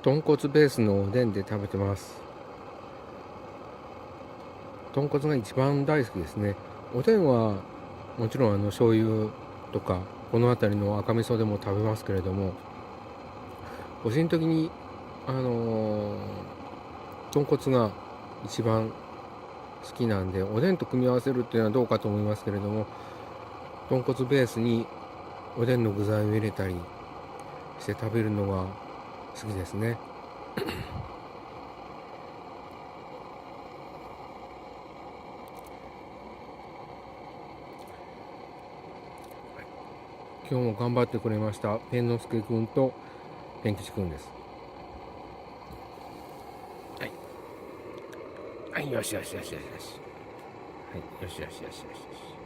豚骨ベースのおでんで食べてます。豚骨が一番大好きですね。おでんはもちろん醤油とかこの辺りの赤味噌でも食べますけれども、個人的に豚骨が一番好きなんで、おでんと組み合わせるっていうのはどうかと思いますけれども、豚骨ベースにおでんの具材を入れたりして食べるのが好きですね。今日も頑張ってくれましたペンのすけくんとペン吉くんです。はい、はい、よしよしよしよしよし、はい、よしよしよしよしよし。